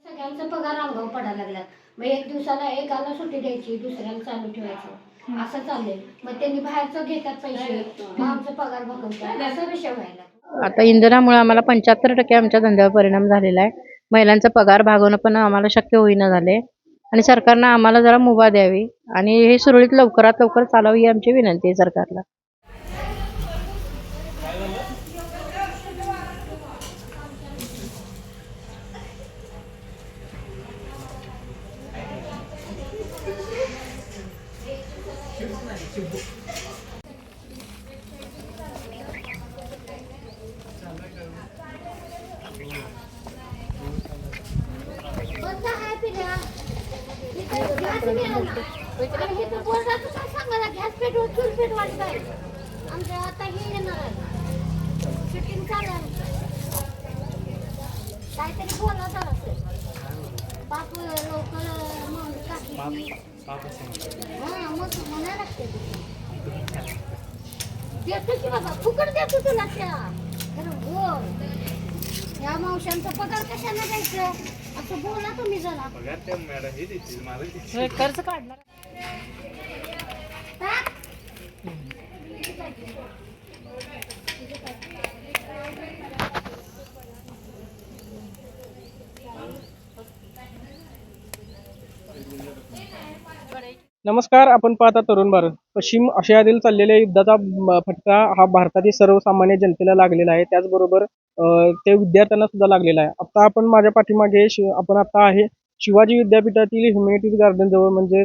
सगळ्यांचा पगार अंगावर पडायला लागला. मग एक दिवसाला एकाला सुट्टी द्यायची, दुसऱ्याला चालू ठेवायचं, असं चाललंय. मग त्यांनी बाहेरचं घेतात पैसे, मग आमचा पगार भागवतात, असा विषय व्हायला. आता इंधनामुळे आम्हाला 75% आमच्या धंद्यावर परिणाम झालेला आहे. महिलांचा पगार भागवणं पण आम्हाला शक्य होईना झाले आणि सरकारनं आम्हाला जरा मुभा द्यावी आणि हे सुरळीत लवकरात लवकर चालावी ही आमची विनंती आहे सरकारला. आमच्या आता हे येणार आहे, शूटिंग चालू आहे, काहीतरी बोला जरा बाप लवकर मग म्हणायला लागते. देतो की बाबा, फुकट देतो तुला त्या बोल. या मावशांचा पगार कशाला द्यायचं असं बोला तुम्ही जरा. खर्च काढणार. नमस्कार, आपण पाहता तरुण भारत. पश्चिम आशियातील चाललेल्या युद्धाचा फटका हा भारतातील सर्वसामान्य जनतेला लागलेला आहे. त्याचबरोबर ते विद्यार्थ्यांना सुद्धा लागलेला आहे. आता आपण माझ्या पाठीमागे आपण आता आहे शिवाजी विद्यापीठातील ह्युमॅनिटीज गार्डन जवळ, म्हणजे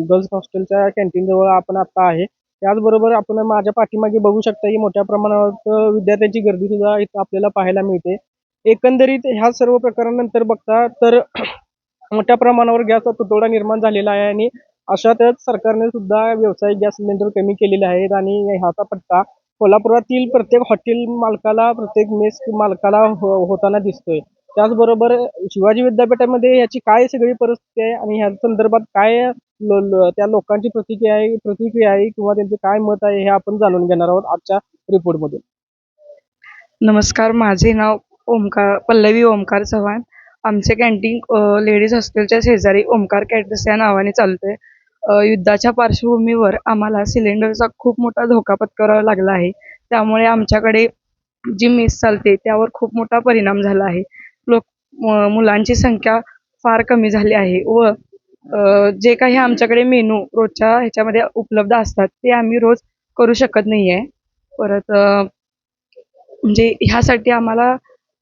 गर्ल्स हॉस्टेलच्या कॅन्टीन जवळ आपण आता आहे. त्याचबरोबर आपण माझ्या पाठीमागे बघू शकता की मोठ्या प्रमाणात विद्यार्थ्यांची गर्दी सुद्धा इथं आपल्याला पाहायला मिळते. एकंदरीत ह्या सर्व प्रकारानंतर बघता तर मोठ्या प्रमाणावर गॅसचा तुटवडा निर्माण झालेला आहे आणि अशातच सरकारने सुद्धा व्यावसायिक गॅस सिलेंडर कमी केलेले आहेत आणि ह्याचा फटका कोल्हापुरातील प्रत्येक हॉटेल मालकाला, प्रत्येक मेस मालकाला होताना दिसतोय. त्याचबरोबर शिवाजी विद्यापीठामध्ये याची काय सगळी परिस्थिती आहे आणि ह्या संदर्भात काय त्या लोकांची प्रतिक्रिया आहे किंवा त्यांचं काय मत आहे हे आपण जाणून घेणार आहोत आजच्या रिपोर्टमधून. नमस्कार, माझे नाव पल्लवी ओमकार चव्हाण. आमचे कॅन्टीन लेडीज हॉस्टेलच्या शेजारी ओमकार कॅटर्स या नावाने चालतंय. युद्धाच्या पार्श्वभूमीवर आम्हाला सिलेंडरचा खूप मोठा धोका पत्करावा लागला आहे. त्यामुळे आमच्याकडे जी मेस चालते त्यावर खूप मोठा परिणाम झाला आहे. मुलांची संख्या फार कमी झाली आहे व जे काही आमच्याकडे मेनू रोजच्या ह्याच्यामध्ये उपलब्ध असतात ते आम्ही रोज करू शकत नाही आहे. परत म्हणजे ह्यासाठी आम्हाला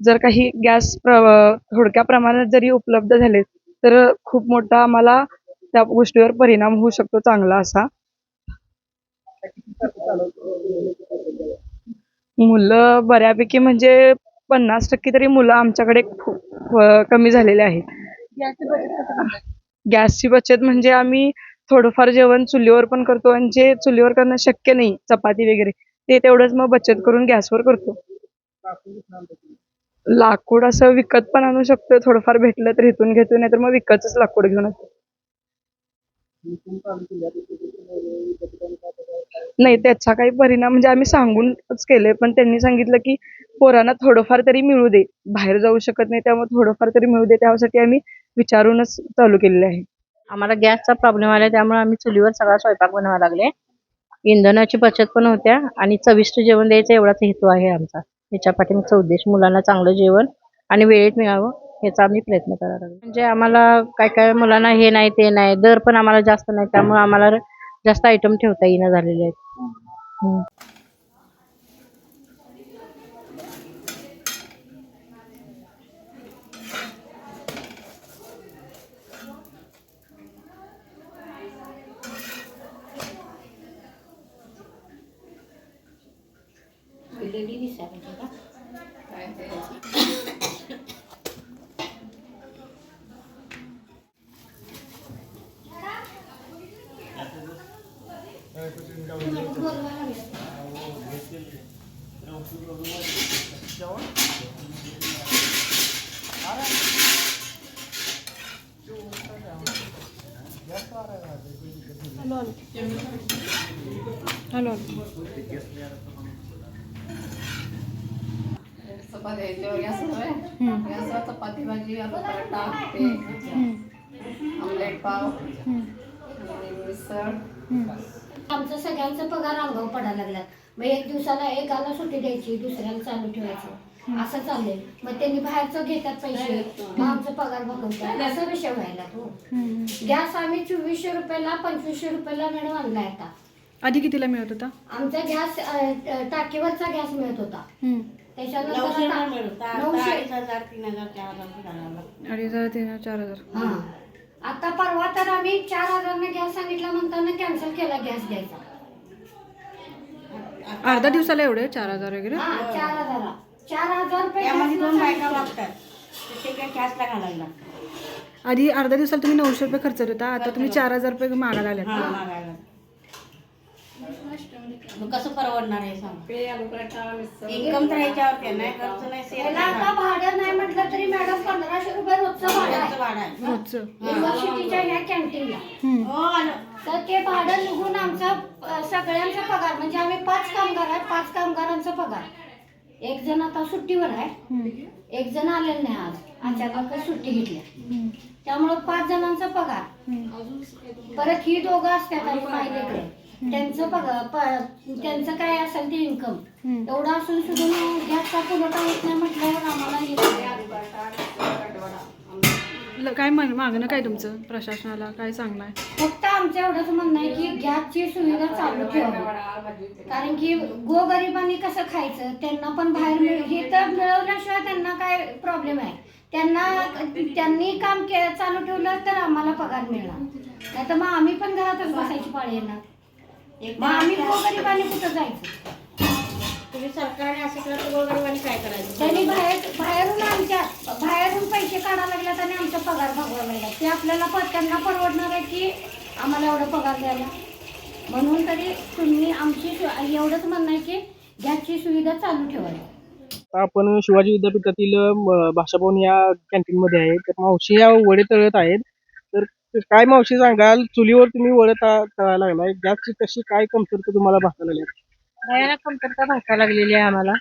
जर काही गॅस थोडक्या प्रमाणात जरी उपलब्ध झाले तर खूप मोठा आम्हाला त्या गोष्टीवर परिणाम होऊ शकतो चांगला असा. मुलं बऱ्यापैकी म्हणजे 50% तरी मुलं आमच्याकडे खूप कमी झालेले आहेत. गॅसची बचत म्हणजे आम्ही थोडंफार जेवण चुलीवर पण करतो आणि जे चुलीवर करणं शक्य नाही चपाती वगैरे ते तेवढंच मग बचत करून गॅसवर करतो. लाकूड असं विकत पण आणू शकतो, थोडंफार भेटलं तर इथून घेतो, नाही तर मग विकतच लाकूड घेऊन येतो. नाही, त्याचा काही परिणाम म्हणजे आम्ही सांगूनच केले, पण त्यांनी सांगितलं की पोरांना थोडंफार तरी मिळू दे, बाहेर जाऊ शकत नाही त्यामुळे थोडंफार तरी मिळू दे, त्यासाठी आम्ही विचारूनच चालू केलेले आहे. आम्हाला गॅसचा प्रॉब्लेम आला त्यामुळे आम्ही चुलीवर सगळा स्वयंपाक बनवायला लागले. इंधनाची बचत पण होत्या आणि चविष्ट जेवण द्यायचं एवढाच हेतू आहे आमचा. याच्या पाठीमागचा उद्देश मुलांना चांगलं जेवण आणि वेळेत मिळावं याचा आम्ही प्रयत्न करायला लागलो. म्हणजे आम्हाला काय काय मुलांना हे नाही ते नाही, दर पण आम्हाला जास्त नाही, त्यामुळे आम्हाला जास्त आयटम ठेवता येईना झालेले आहेत. हॅलो. चपाती याच्यावर गॅसवर चपाती भाजी आलू पराठा ते ऑमलेट पाव आणि मिसळ. आमचं सगळ्यांचा पगार अंगावर पडायला लागला. मग एक दिवसाला एकाला सुट्टी द्यायची, दुसऱ्याला चालू ठेवायचं, असं चाललंय. मग त्यांनी बाहेरचं घेतात पैसे, मग आमचा पगार भागवतात, असा विषय व्हायला तो. गॅस आम्ही 2400 रुपयाला 2500 रुपयाला मॅडम आणलाय आता. आधी कितीला मिळत होता? आमचा गॅस टाकीवरचा गॅस मिळत होता. त्याच्यानंतर 2,500-3,000-4,000. हा, आता परवा तर आम्ही 4000 गॅस सांगितला म्हणताना कॅन्सल केला गॅस द्यायचा. अर्धा दिवसाला एवढे 4,000 वगैरे? हा, 4000 रुपये त्यामध्ये गॅसला 2 बायका सांगितलं. लागतात ते काय गॅसला घालायला आधी अर्धा दिवसाला तुम्ही 900 रुपये खर्च होता, आता तुम्ही 4,000 रुपये मागायला आल्यात. मागायला. मग कसं परवडणार आहे सांग. ते आलू पराठा मिसळ. इन्कम तर ह्याच्यावरती आहे, नाही खर्च नाही सेफ त्याला आता भाडं नाही म्हटलं तरी मॅडम 1500 रुपये रोजचं भाडं आहे भाडं आहे. रोजचं. युनिव्हर्सिटीच्या ह्या कॅन्टीनला. हो आलं. तर ते भाडं निघून आमचा सगळ्यांचा पगार, म्हणजे आम्ही 5 कामगार आहे, 5 कामगारांचा पगार. एक जण आता सुट्टीवर आहे, एक जण आलेला नाही आज, अचानक सुट्टी घेतल्या, त्यामुळे 5 जणांचा पगार. परत ही दोघं असतात आणि पाहिलेकडे त्यांचं पगार, त्यांचं काय असेल ते इन्कम एवढं असून सुद्धा गॅसचा पुरवठा होत नाही म्हटल्यावर आम्हाला हे आलू पराठा मिसळ कटवडा. काय मागणं काय तुमचं प्रशासनाला काय सांगणार? फक्त आमचं एवढंच म्हणणं आहे की गॅसची सुविधा चालू ठेवावी. कारण की गोगरिबांनी कसं खायचं, त्यांना पण बाहेर हे तर मिळवल्याशिवाय त्यांना काय प्रॉब्लेम आहे. त्यांनी काम चालू ठेवलं तर आम्हाला पगार मिळणार, नाही तर मग आम्ही पण घरातच बसायची पाळी येणार. मग आम्ही गोगरिबांनी कुठं जायचं? तुम्ही सरकारने असं केलं तर गोरगरिबांनी काय करायचं? त्यांनी बाहेरून पैसे काढायला लागल्यात आणि आमचा पगार भागवायला लागला. ते आपल्याला त्यांना परवडणार आहे की आम्हाला एवढा पगार द्यायला. म्हणून तरी तुम्ही आमची एवढंच म्हणणं आहे की गॅसची सुविधा चालू ठेवावी. आता आपण शिवाजी विद्यापीठातील भाषाभवन या कॅन्टीन मध्ये आहे. तर मावशी या वडे तळत आहेत. तर काय मावशी सांगाल, चुलीवर तुम्ही वडे तळायला लागलाय, गॅसची कशी काय कमतरता तुम्हाला भासायला लागली? भयानक कमतरता भासायला लागलेली आहे आम्हाला.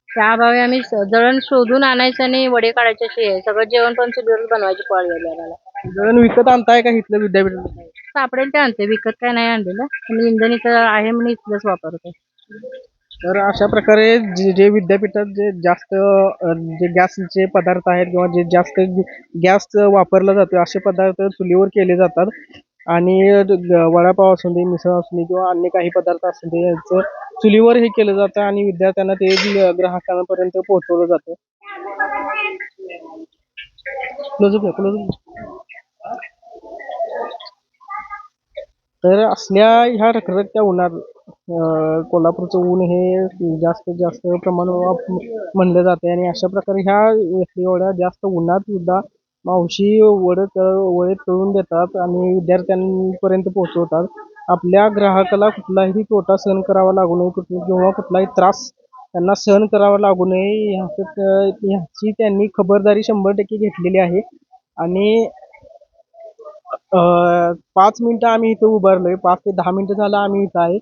त्या अभावी आम्ही जळण शोधून आणायचं आणि वडे काढायचे अशी आहे. सगळं जेवण पण चुलीवर बनवायची पाळी आली आम्हाला. जळण विकत आणताय का इथलं विद्यापीठात? सापडेल ते आणते, विकत काय नाही आणलेलं. आणि इंधन इथं आहे म्हणून इथलंच वापरते. तर अशा प्रकारे जे विद्यापीठात जे जास्त जे गॅसचे पदार्थ आहेत किंवा जे जास्त गॅस वापरला जातो असे पदार्थ चुलीवर केले जातात. आणि वडापाव असू दे, मिसळ असू दे किंवा अन्य काही पदार्थ असू दे, यांचं चुलीवर हे केलं जातं आणि विद्यार्थ्यांना ते ग्राहकांपर्यंत पोहोचवलं जातं. तर असल्या ह्या रखरखत्या उन्हात कोल्हापूरचं ऊन हे जास्तीत जास्त प्रमाणात म्हणलं जाते आणि अशा प्रकारे ह्या एवढ्या जास्त उन्हात सुद्धा मावशी वडे तळून देतात आणि विद्यार्थ्यांपर्यंत पोहोचवतात. आपल्या ग्राहकाला कुठलाही तोटा सहन करावा लागू नये किंवा कुठलाही त्रास त्यांना सहन करावा लागू नये ह्याची त्यांनी खबरदारी 100% घेतलेली आहे. आणि 5 मिनिटं आम्ही इथं उभारलोय, 5 ते 10 मिनिटं झालं आम्ही इथं आहे.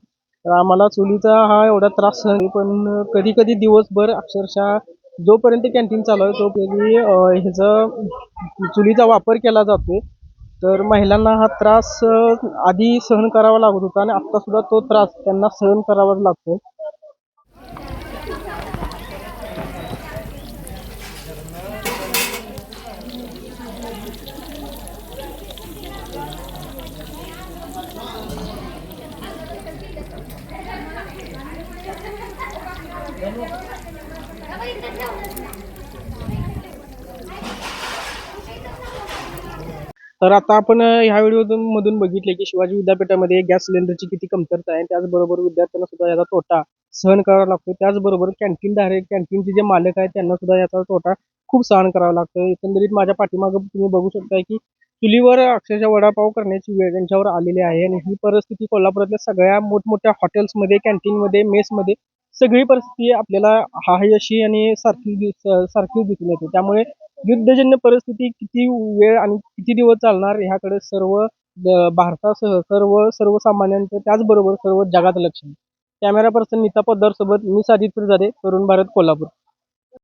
तर आम्हाला चुलीचा हा एवढा त्रास सहन आहे. पण कधी कधी दिवसभर अक्षरशः जोपर्यंत कॅन्टीन चालू आहे तोपर्यंत ह्याचा चुलीचा वापर केला जातोय. तर महिलांना हा त्रास आधी सहन करावा लागत होता आणि आता सुद्धा तो त्रास त्यांना सहन करावाच लागतो. तर आता आपण ह्या व्हिडिओमधून बघितले की शिवाजी विद्यापीठामध्ये गॅस सिलेंडरची किती कमतरता आहे. त्याचबरोबर विद्यार्थ्यांना सुद्धा याचा तोटा सहन करावा लागतो. त्याचबरोबर कॅन्टीनचे जे मालक आहेत त्यांना सुद्धा याचा तोटा खूप सहन करावा लागतो. एकंदरीत माझ्या पाठीमागं तुम्ही बघू शकता की चुलीवर अक्षरशः वडापाव करण्याची वेळ त्यांच्यावर आलेली आहे. आणि ही परिस्थिती कोल्हापुरातल्या सगळ्या मोठमोठ्या हॉटेल्समध्ये, कॅन्टीनमध्ये, मेसमध्ये सगळी परिस्थिती आपल्याला हायशी आणि सारखी दिसून येते. त्यामुळे युद्धजन्य परिस्थिती किती वेळ आणि किती दिवस चालणार ह्याकडे सर्व भारतासह सर्वसामान्यांचं त्याचबरोबर सर्व जगात लक्ष आहे. कॅमेरा पर्सन नीता पोद्दार सोबत मी साजिद पिरजादे, तरुण भारत, कोल्हापूर.